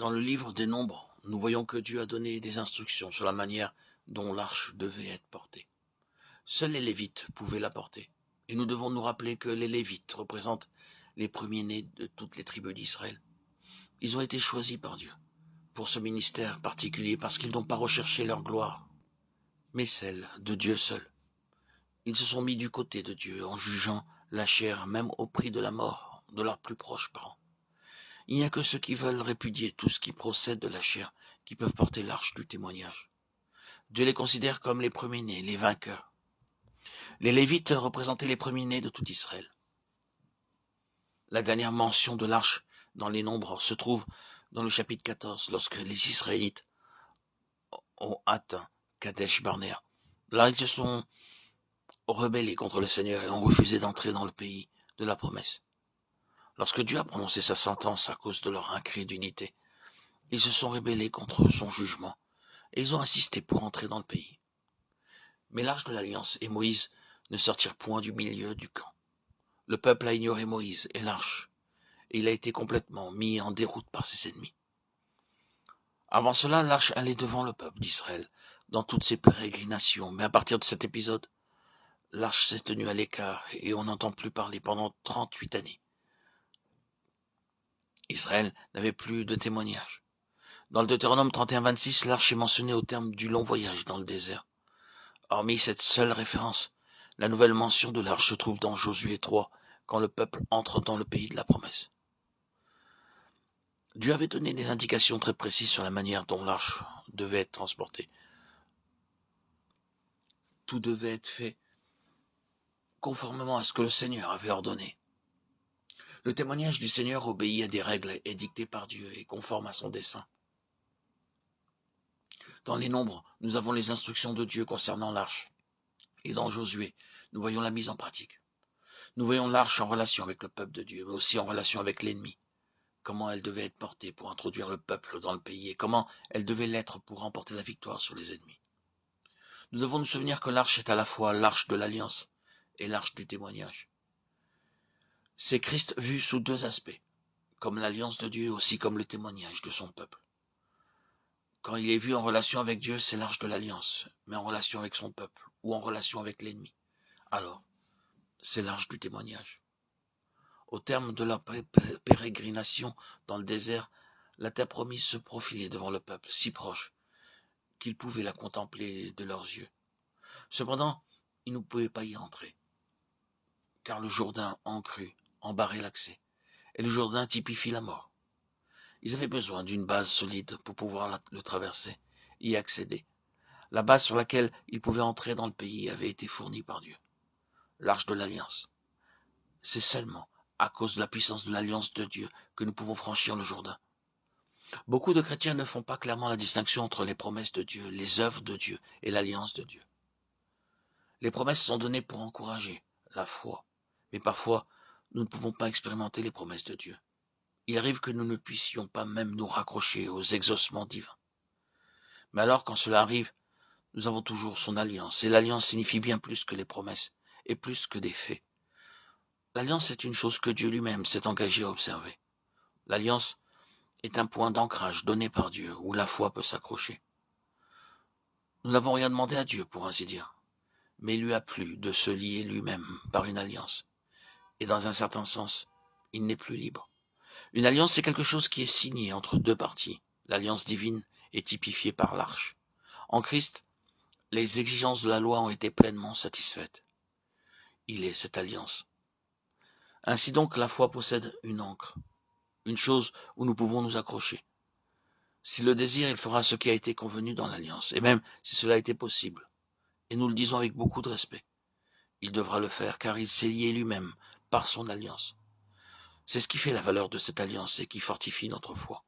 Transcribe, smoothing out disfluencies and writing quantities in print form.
Dans le livre des Nombres, nous voyons que Dieu a donné des instructions sur la manière dont l'arche devait être portée. Seuls les Lévites pouvaient la porter. Et nous devons nous rappeler que les Lévites représentent les premiers-nés de toutes les tribus d'Israël. Ils ont été choisis par Dieu pour ce ministère particulier parce qu'ils n'ont pas recherché leur gloire, mais celle de Dieu seul. Ils se sont mis du côté de Dieu en jugeant la chair même au prix de la mort de leurs plus proches parents. Il n'y a que ceux qui veulent répudier tout ce qui procède de la chair qui peuvent porter l'arche du témoignage. Dieu les considère comme les premiers-nés, les vainqueurs. Les Lévites représentaient les premiers-nés de tout Israël. La dernière mention de l'arche dans les Nombres se trouve dans le chapitre 14, lorsque les Israélites ont atteint Kadesh Barnéa. Là, ils se sont rebellés contre le Seigneur et ont refusé d'entrer dans le pays de la promesse. Lorsque Dieu a prononcé sa sentence à cause de leur incrédulité, ils se sont rebellés contre son jugement et ils ont insisté pour entrer dans le pays. Mais l'arche de l'Alliance et Moïse ne sortirent point du milieu du camp. Le peuple a ignoré Moïse et l'arche, et il a été complètement mis en déroute par ses ennemis. Avant cela, l'arche allait devant le peuple d'Israël dans toutes ses pérégrinations, mais à partir de cet épisode, l'arche s'est tenue à l'écart et on n'entend plus parler pendant 38 années. Israël n'avait plus de témoignage. Dans le Deutéronome 31-26, l'arche est mentionnée au terme du long voyage dans le désert. Hormis cette seule référence, la nouvelle mention de l'arche se trouve dans Josué 3, quand le peuple entre dans le pays de la promesse. Dieu avait donné des indications très précises sur la manière dont l'arche devait être transportée. Tout devait être fait conformément à ce que le Seigneur avait ordonné. Le témoignage du Seigneur obéit à des règles édictées par Dieu et conformes à son dessein. Dans les Nombres, nous avons les instructions de Dieu concernant l'arche. Et dans Josué, nous voyons la mise en pratique. Nous voyons l'arche en relation avec le peuple de Dieu, mais aussi en relation avec l'ennemi. Comment elle devait être portée pour introduire le peuple dans le pays et comment elle devait l'être pour remporter la victoire sur les ennemis. Nous devons nous souvenir que l'arche est à la fois l'arche de l'alliance et l'arche du témoignage. C'est Christ vu sous deux aspects, comme l'alliance de Dieu et aussi comme le témoignage de son peuple. Quand il est vu en relation avec Dieu, c'est l'arche de l'alliance, mais en relation avec son peuple ou en relation avec l'ennemi, alors c'est l'arche du témoignage. Au terme de leur pérégrination dans le désert, la terre promise se profilait devant le peuple, si proche qu'ils pouvaient la contempler de leurs yeux. Cependant, ils ne pouvaient pas y entrer, car le Jourdain en crue en barrait l'accès, et le Jourdain typifie la mort. Ils avaient besoin d'une base solide pour pouvoir le traverser, y accéder. La base sur laquelle ils pouvaient entrer dans le pays avait été fournie par Dieu, l'arche de l'Alliance. C'est seulement à cause de la puissance de l'Alliance de Dieu que nous pouvons franchir le Jourdain. Beaucoup de chrétiens ne font pas clairement la distinction entre les promesses de Dieu, les œuvres de Dieu et l'Alliance de Dieu. Les promesses sont données pour encourager la foi, mais parfois nous ne pouvons pas expérimenter les promesses de Dieu. Il arrive que nous ne puissions pas même nous raccrocher aux exaucements divins. Mais alors, quand cela arrive, nous avons toujours son alliance, et l'alliance signifie bien plus que les promesses, et plus que des faits. L'alliance est une chose que Dieu lui-même s'est engagé à observer. L'alliance est un point d'ancrage donné par Dieu, où la foi peut s'accrocher. Nous n'avons rien demandé à Dieu, pour ainsi dire, mais il lui a plu de se lier lui-même par une alliance. Et dans un certain sens, il n'est plus libre. Une alliance, c'est quelque chose qui est signé entre deux parties. L'alliance divine est typifiée par l'arche. En Christ, les exigences de la loi ont été pleinement satisfaites. Il est cette alliance. Ainsi donc, la foi possède une ancre, une chose où nous pouvons nous accrocher. Si le désire, il fera ce qui a été convenu dans l'alliance, et même si cela a été possible. Et nous le disons avec beaucoup de respect. Il devra le faire, car il s'est lié lui-même par son alliance. C'est ce qui fait la valeur de cette alliance et qui fortifie notre foi.